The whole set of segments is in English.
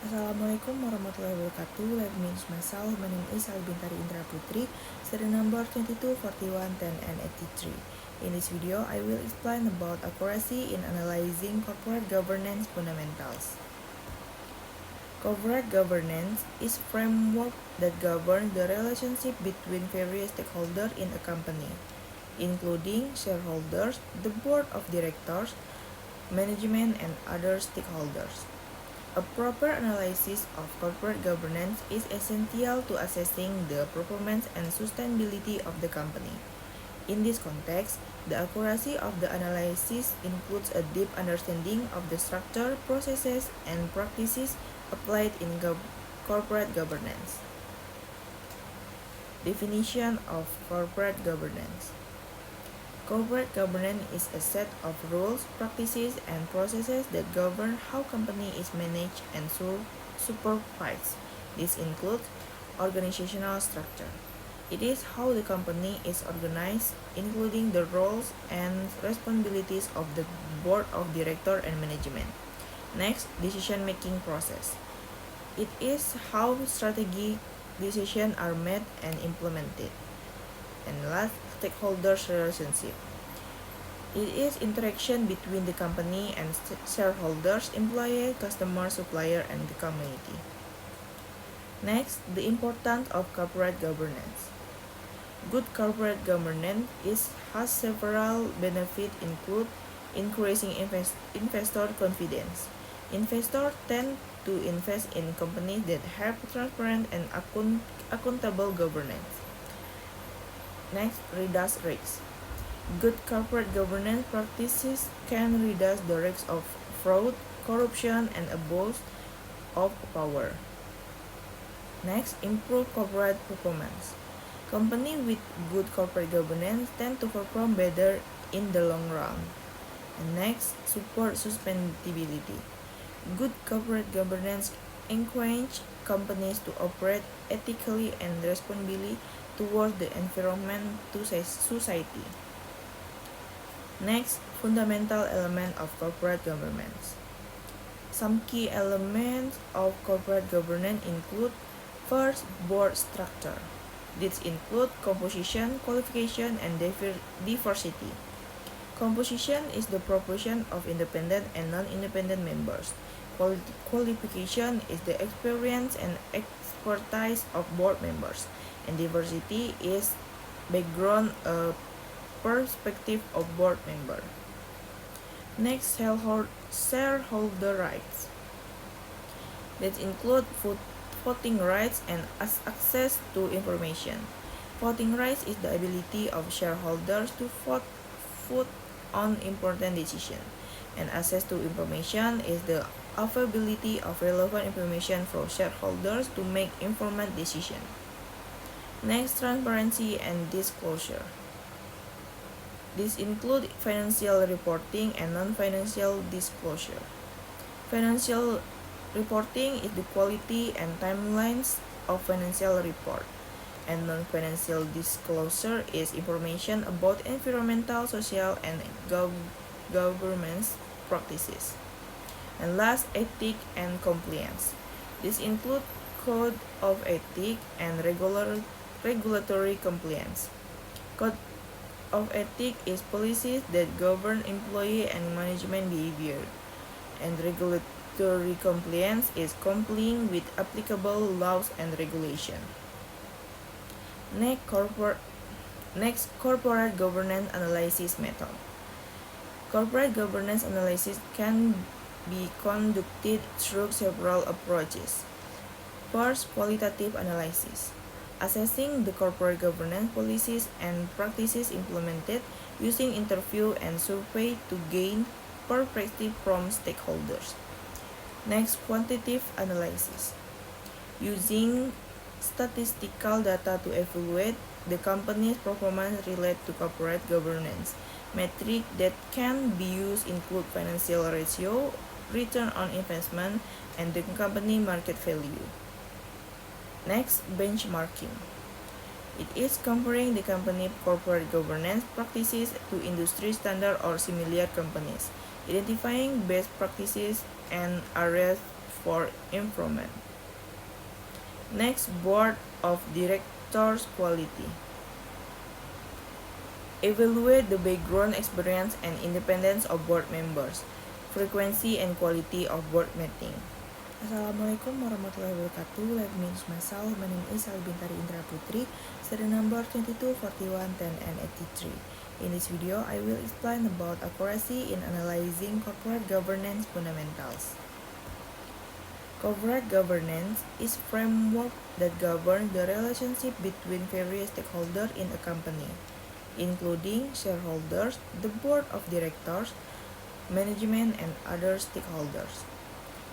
Assalamualaikum warahmatullahi wabarakatuh. Let me introduce myself. My name is Ali Bintari Indra Putri, student number 22 41 10 and 83. In this video, I will explain about accuracy in analyzing corporate governance fundamentals. Corporate governance is framework that governs the relationship between various stakeholders in a company, including shareholders, the board of directors, management, and other stakeholders. A proper analysis of corporate governance is essential to assessing the performance and sustainability of the company. In this context, the accuracy of the analysis includes a deep understanding of the structure, processes, and practices applied in corporate governance. Definition of corporate governance. Corporate governance is a set of rules, practices, and processes that govern how company is managed and supervised. This includes organizational structure. It is how the company is organized, including the roles and responsibilities of the board of director and management. Next, decision-making process. It is how strategic decisions are made and implemented. And last, stakeholders relationship. It is interaction between the company and shareholders, employee, customer, supplier, and the community. Next, the importance of corporate governance. Good corporate governance has several benefits include increasing investor confidence. Investors tend to invest in companies that have transparent and accountable governance. Next, reduce risks. Good corporate governance practices can reduce the risk of fraud, corruption, and abuse of power. Next, improve corporate performance. Companies with good corporate governance tend to perform better in the long run. And next, support sustainability. Good corporate governance encourages companies to operate ethically and responsibly towards the environment to society. Next, fundamental element of corporate governance. Some key elements of corporate governance include first, board structure. These include composition, qualification, and diversity. Composition is the proportion of independent and non-independent members. Qualification is the experience and expertise of board members, and diversity is background perspective of board member. Next, shareholder rights. That include voting rights and access to information. Voting rights is the ability of shareholders to vote on important decisions, and access to information is the availability of relevant information for shareholders to make informed decisions. Next, transparency and disclosure. This includes financial reporting and non-financial disclosure. Financial reporting is the quality and timelines of financial report, and non-financial disclosure is information about environmental, social, and governance practices. And last, ethics and compliance. This includes code of ethics and regulatory compliance. Code of ethics is policies that govern employee and management behavior, and regulatory compliance is complying with applicable laws and regulations. Next, corporate governance analysis method. Corporate governance analysis can be conducted through several approaches. First, qualitative analysis. Assessing the corporate governance policies and practices implemented using interview and survey to gain perspective from stakeholders. Next, quantitative analysis. Using statistical data to evaluate the company's performance related to corporate governance. Metrics that can be used include financial ratio, return on investment, and the company market value. Next, benchmarking. It is comparing the company corporate governance practices to industry standard or similar companies, identifying best practices and areas for improvement. Next, Board of Directors quality. Evaluate the background, experience, and independence of board members, frequency and quality of board meeting. Assalamualaikum warahmatullahi wabarakatuh. Let me introduce myself. My name is Albintari Indra Putri, serial number 22, 41, 10, and 83. In this video, I will explain about accuracy in analyzing corporate governance fundamentals. Corporate governance is a framework that governs the relationship between various stakeholders in a company, including shareholders, the board of directors, management, and other stakeholders.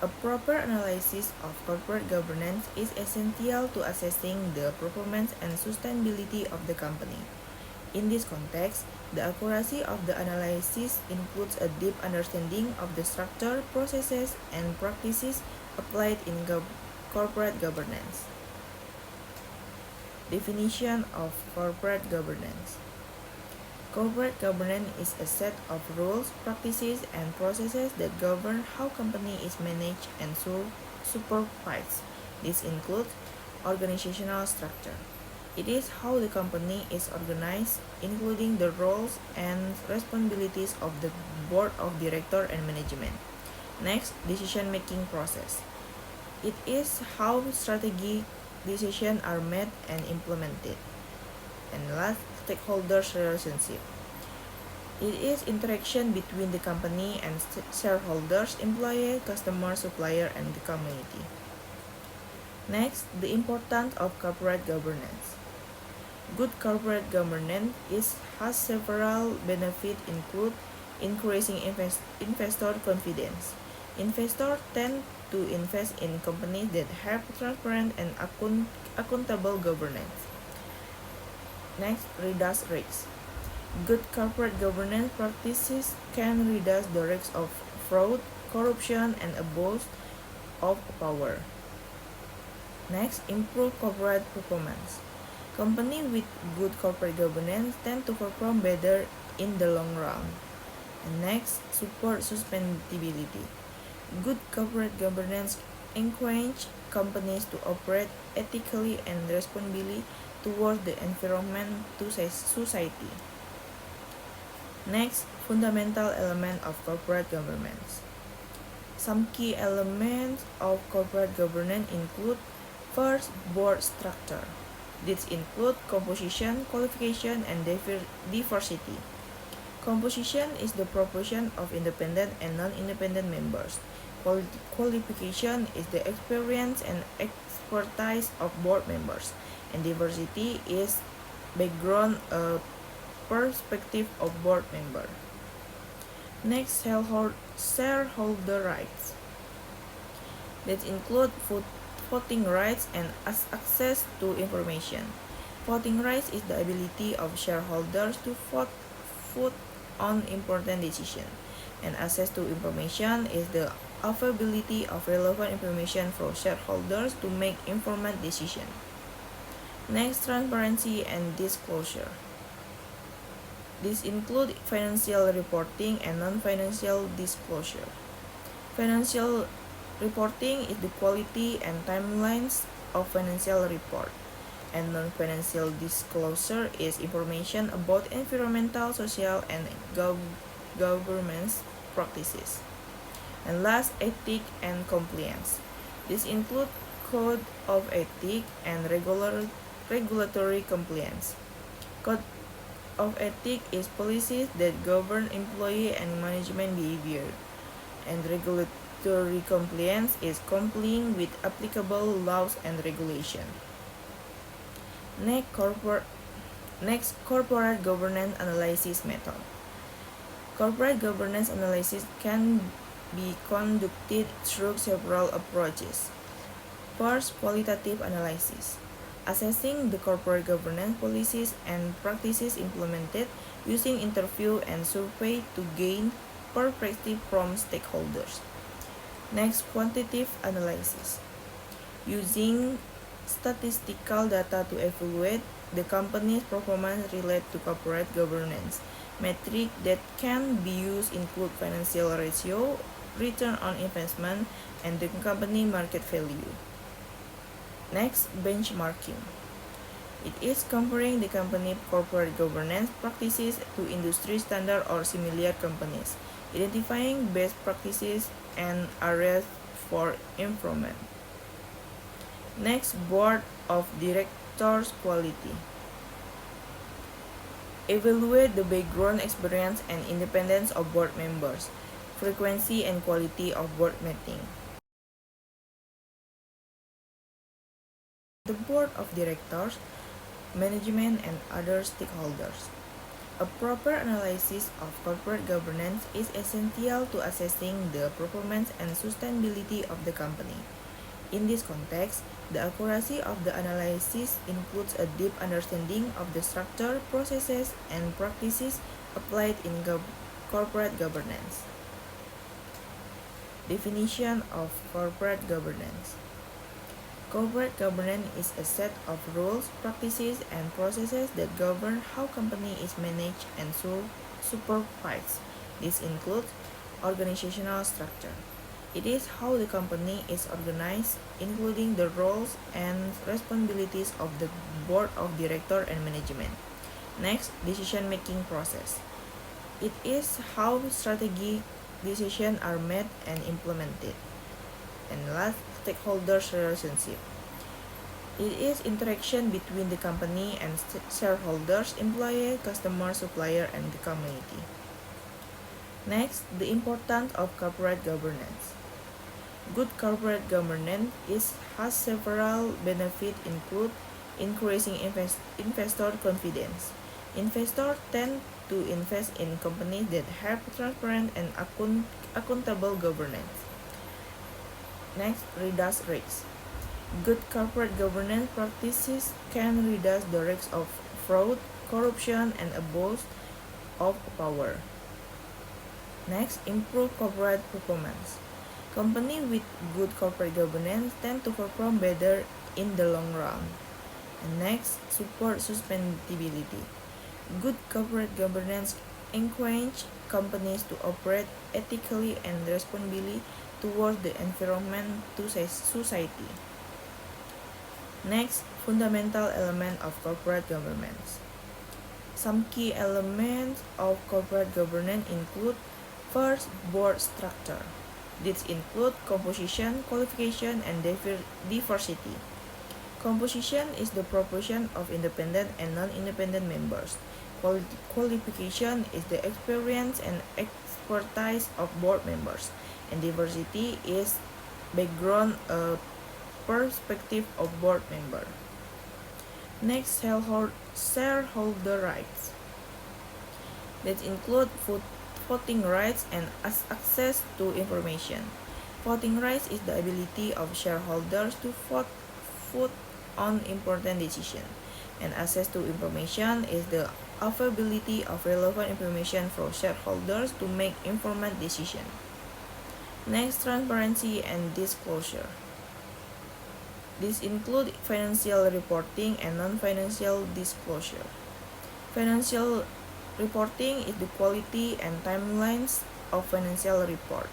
A proper analysis of corporate governance is essential to assessing the performance and sustainability of the company. In this context, the accuracy of the analysis includes a deep understanding of the structure, processes, and practices applied in corporate governance. Definition of corporate governance. Corporate governance is a set of rules, practices, and processes that govern how company is managed and supervised. This includes organizational structure. It is how the company is organized, including the roles and responsibilities of the board of directors and management. Next, decision-making process. It is how strategic decisions are made and implemented. And last, stakeholders relationship. It is interaction between the company and shareholders, employee, customer, supplier, and the community. Next, the importance of corporate governance. Good corporate governance has several benefits, include increasing investor confidence. Investors tend to invest in companies that have transparent and accountable governance. Next, reduce risks. Good corporate governance practices can reduce the risk of fraud, corruption, and abuse of power. Next, improve corporate performance. Companies with good corporate governance tend to perform better in the long run. And next, support sustainability. Good corporate governance encourages companies to operate ethically and responsibly towards the environment to society. Next, fundamental element of corporate governance. Some key elements of corporate governance include: first, board structure. These include composition, qualification, and diversity. Composition is the proportion of independent and non-independent members. Qualification is the experience and expertise of board members, and diversity is background perspective of board member. Next, shareholder rights. That include voting rights and access to information. Voting rights is the ability of shareholders to vote on important decisions, and access to information is the availability of relevant information for shareholders to make informed decisions. Next, transparency and disclosure. This includes financial reporting and non-financial disclosure. Financial reporting is the quality and timelines of financial report, and non-financial disclosure is information about environmental, social, and governance practices. And last, ethics and compliance. This includes code of ethics and regulatory compliance. Code of ethics is policies that govern employee and management behavior, and regulatory compliance is complying with applicable laws and regulations. Next, corporate governance analysis method. Corporate governance analysis can be conducted through several approaches. First, qualitative analysis. Assessing the corporate governance policies and practices implemented using interview and survey to gain perspective from stakeholders. Next, quantitative analysis. Using statistical data to evaluate the company's performance related to corporate governance. Metrics that can be used include financial ratio, return on investment, and the company market value. Next, benchmarking. It is comparing the company corporate governance practices to industry standard or similar companies, identifying best practices and areas for improvement. Next, board of directors quality. Evaluate the background, experience, and independence of board members, frequency and quality of board meeting. The board of directors, management, and other stakeholders. A proper analysis of corporate governance is essential to assessing the performance and sustainability of the company. In this context, the accuracy of the analysis includes a deep understanding of the structure, processes, and practices applied in corporate governance. Definition of corporate governance. Corporate governance is a set of rules, practices, and processes that govern how company is managed and supervised. This includes organizational structure. It is how the company is organized, including the roles and responsibilities of the board of directors and management. Next, decision-making process. It is how strategic decisions are made and implemented. And last, stakeholders relationship. It is interaction between the company and shareholders, employee, customer, supplier, and the community. Next, the importance of corporate governance. Good corporate governance has several benefits include increasing investor confidence. Investors tend to invest in companies that have transparent and accountable governance. Next, reduce risks. Good corporate governance practices can reduce the risk of fraud, corruption, and abuse of power. Next, improve corporate performance. Companies with good corporate governance tend to perform better in the long run. And next, support sustainability. Good corporate governance encourages companies to operate ethically and responsibly towards the environment to society. Next, fundamental element of corporate governance. Some key elements of corporate governance include first, board structure. These include composition, qualification, and diversity. Composition is the proportion of independent and non-independent members. Qualification is the experience and expertise of board members. And diversity is background perspective of board member. Next, shareholder rights. That include voting rights and access to information. Voting rights is the ability of shareholders to vote on important decisions, and access to information is the availability of relevant information for shareholders to make informed decisions. Next, transparency and disclosure. This includes financial reporting and non-financial disclosure. Financial reporting is the quality and timelines of financial report,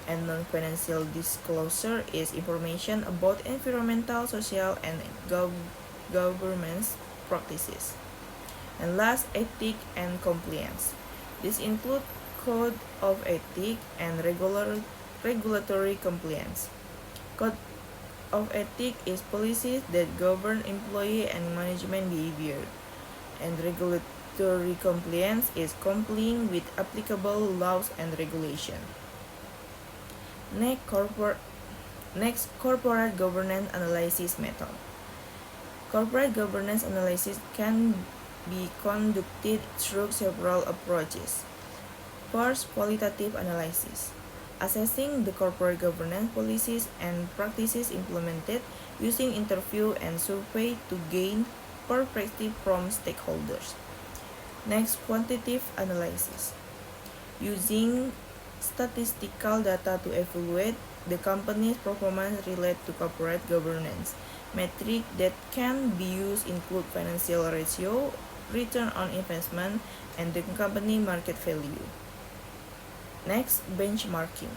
and non-financial disclosure is information about environmental, social, and governance practices. And last, ethics and compliance. This includes code of ethics and regulatory compliance. Code of ethics is policies that govern employee and management behavior, and regulatory compliance is complying with applicable laws and regulations. Next, corporate governance analysis method. Corporate governance analysis can be conducted through several approaches. First, qualitative analysis. Assessing the corporate governance policies and practices implemented using interview and survey to gain perspective from stakeholders. Next, quantitative analysis. Using statistical data to evaluate the company's performance related to corporate governance. Metrics that can be used include financial ratio, return on investment, and the company market value. Next, benchmarking.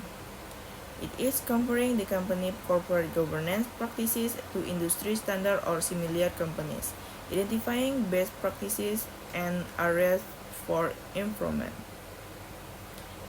It is comparing the company corporate governance practices to industry standard or similar companies, identifying best practices and areas for improvement.